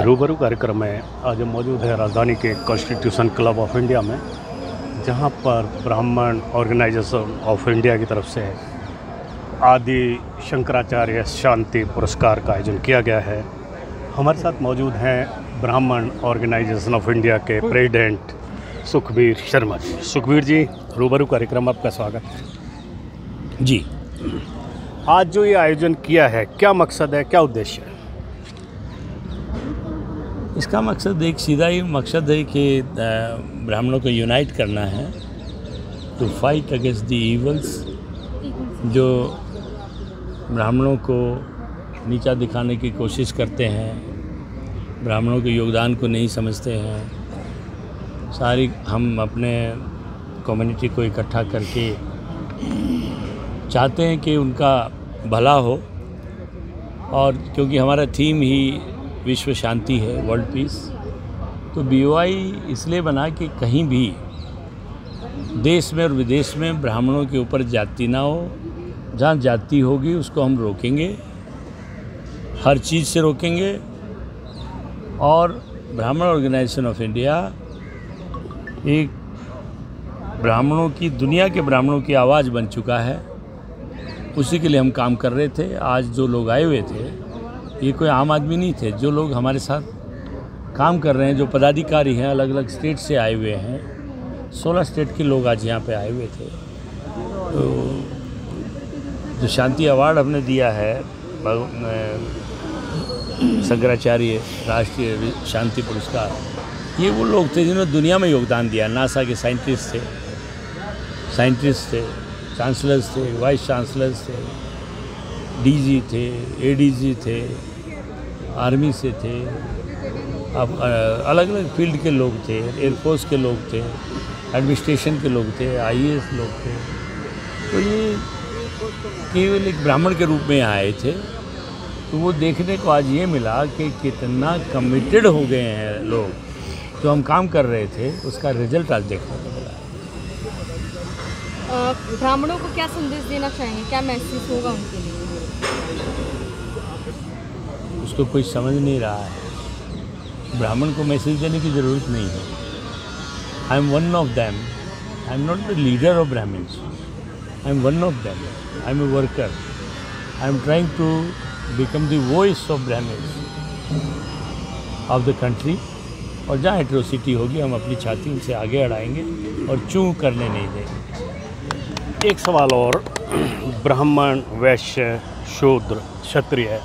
रूबरू कार्यक्रम में आज हम मौजूद है राजधानी के कॉन्स्टिट्यूशन क्लब ऑफ इंडिया में, जहां पर ब्राह्मण ऑर्गेनाइजेशन ऑफ इंडिया की तरफ से आदि शंकराचार्य शांति पुरस्कार का आयोजन किया गया है। हमारे साथ मौजूद हैं ब्राह्मण ऑर्गेनाइजेशन ऑफ इंडिया के प्रेसिडेंट सुखबीर शर्मा जी। सुखबीर जी, रूबरू कार्यक्रम आपका स्वागत है जी। आज जो ये आयोजन किया है, क्या मकसद है, क्या उद्देश्य है? इसका मकसद एक सीधा ही मकसद है कि ब्राह्मणों को यूनाइट करना है, to fight against the evils जो ब्राह्मणों को नीचा दिखाने की कोशिश करते हैं, ब्राह्मणों के योगदान को नहीं समझते हैं। सारी हम अपने कम्युनिटी को इकट्ठा करके चाहते हैं कि उनका भला हो, और क्योंकि हमारा थीम ही विश्व शांति है, वर्ल्ड पीस, तो BOI इसलिए बना कि कहीं भी देश में और विदेश में ब्राह्मणों के ऊपर जाति ना हो। जहाँ जाति होगी उसको हम रोकेंगे, हर चीज़ से रोकेंगे। और ब्राह्मण ऑर्गेनाइजेशन ऑफ इंडिया एक ब्राह्मणों की, दुनिया के ब्राह्मणों की आवाज़ बन चुका है। उसी के लिए हम काम कर रहे थे। आज जो लोग आए हुए थे, ये कोई आम आदमी नहीं थे। जो लोग हमारे साथ काम कर रहे हैं, जो पदाधिकारी हैं, अलग अलग स्टेट से आए हुए हैं, 16 स्टेट के लोग आज यहाँ पे आए हुए थे। तो जो शांति अवार्ड हमने दिया है, शंकराचार्य राष्ट्रीय शांति पुरस्कार, ये वो लोग थे जिन्होंने दुनिया में योगदान दिया। नासा के साइंटिस्ट थे, चांसलर्स थे, वाइस चांसलर्स थे, DG थे, ADG थे, आर्मी से थे, अब अलग अलग फील्ड के लोग थे, एयरफोर्स के लोग थे, एडमिनिस्ट्रेशन के लोग थे, IAS लोग थे। तो ये केवल एक ब्राह्मण के रूप में आए थे। तो वो देखने को आज ये मिला कि कितना कमिटेड हो गए हैं लोग। जो हम काम कर रहे थे उसका रिजल्ट आज देखने को मिला। ब्राह्मणों को क्या संदेश देना चाहेंगे, क्या मैसेज होगा उनके लिए? उसको कोई समझ नहीं रहा है। ब्राह्मण को मैसेज देने की ज़रूरत नहीं है। I am one of them. I am not the leader of Brahmins. I am one of them. I am a worker. I am trying to become the voice of Brahmins of the country. और जहाँ atrocity होगी हम अपनी छाती उनसे आगे अड़ाएंगे और चूं करने नहीं देंगे। एक सवाल और, Brahmin, Vaishya, Shudra, Kshatriya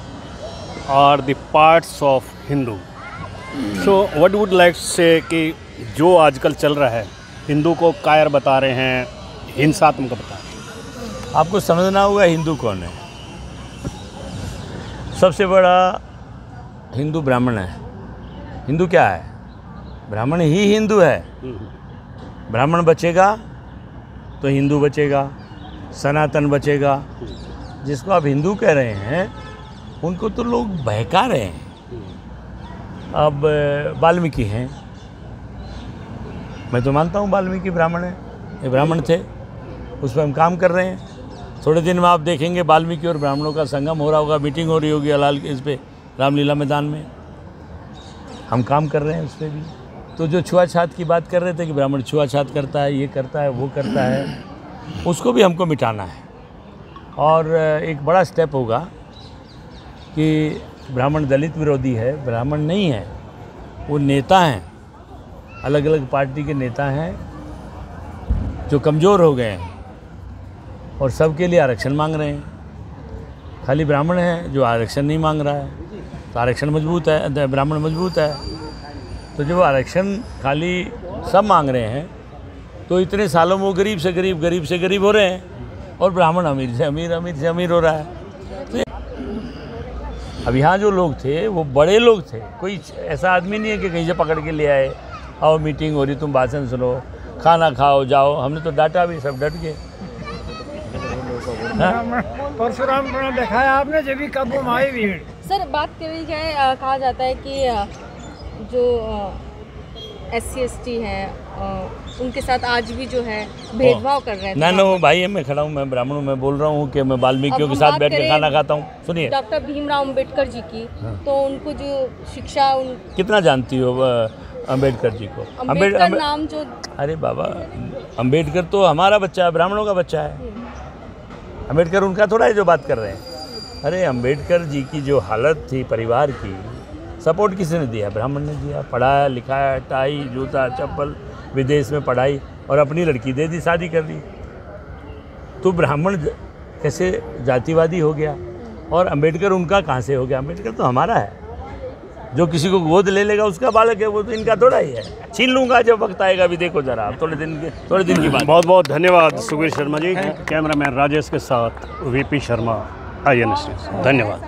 are the parts of Hindu. So what would like say कि जो आजकल चल रहा है, हिंदू को कायर बता रहे हैं, हिंसात्मक बता रहे हैं। आपको समझना होगा हिंदू कौन है। सबसे बड़ा हिंदू ब्राह्मण है। हिंदू क्या है? ब्राह्मण ही हिंदू है। ब्राह्मण बचेगा तो हिंदू बचेगा, सनातन बचेगा। जिसको आप हिंदू कह रहे हैं उनको तो लोग बहका रहे हैं। अब वाल्मीकि हैं, मैं तो मानता हूँ वाल्मीकि ब्राह्मण है, ये ब्राह्मण थे, उस पर हम काम कर रहे हैं। थोड़े दिन में आप देखेंगे वाल्मीकि और ब्राह्मणों का संगम हो रहा होगा, मीटिंग हो रही होगी हलाल इस पर, रामलीला मैदान में। हम काम कर रहे हैं उस पर भी। तो जो छुआछात की बात कर रहे थे कि ब्राह्मण छुआछात करता है, ये करता है, वो करता है, उसको भी हमको मिटाना है। और एक बड़ा स्टेप होगा कि ब्राह्मण दलित विरोधी है, ब्राह्मण नहीं है, वो नेता हैं, अलग अलग पार्टी के नेता हैं जो कमज़ोर हो गए हैं और सबके लिए आरक्षण मांग रहे हैं। खाली ब्राह्मण है जो आरक्षण नहीं मांग रहा है, तो आरक्षण मजबूत है, ब्राह्मण मजबूत है। तो जब आरक्षण खाली सब मांग रहे हैं, तो इतने सालों में वो गरीब से गरीब, गरीब से गरीब हो रहे हैं, और ब्राह्मण अमीर से अमीर, अमीर से अमीर हो रहा है। तो अब यहाँ जो लोग थे वो बड़े लोग थे, कोई ऐसा आदमी नहीं है कि कहीं से पकड़ के ले आए, आओ मीटिंग हो रही, तुम भाषण सुनो, खाना खाओ, जाओ। हमने तो डांटा भी, सब डट गए। परशुराम देखा है आपने, जब भी कब आई भीड़। सर, बात करी जाए, कहा जाता है कि जो SC ST है उनके साथ आज भी जो है भेदभाव कर रहे हैं। ना वो भाई मैं खड़ा हूँ, मैं ब्राह्मण हूँ, मैं बोल रहा हूँ कि मैं वाल्मीकियों के साथ बैठ के खाना खाता हूँ। सुनिए डॉक्टर भीमराव अंबेडकर जी की, तो उनको जो शिक्षा कितना जानती हो अंबेडकर जी को? अंबेडकर नाम जो, अरे बाबा अंबेडकर तो हमारा बच्चा है, ब्राह्मणों का बच्चा है। अंबेडकर उनका थोड़ा है जो बात कर रहे हैं। अरे अंबेडकर जी की जो हालत थी परिवार की, सपोर्ट किसने दिया? ब्राह्मण ने दिया। पढ़ाया लिखाया, टाई जूता चप्पल, विदेश में पढ़ाई, और अपनी लड़की दे दी, शादी कर दी। तो ब्राह्मण कैसे जातिवादी हो गया? और अंबेडकर उनका कहाँ से हो गया? अंबेडकर तो हमारा है। जो किसी को गोद ले लेगा उसका बालक है, वो तो इनका थोड़ा ही है। छीन लूँगा जब वक्त आएगा, अभी देखो जरा, आप थोड़े दिन की बात। बहुत बहुत धन्यवाद सुखवीर शर्मा जी। कैमरामैन राजेश के साथ VP शर्मा, INS न्यूज़। धन्यवाद।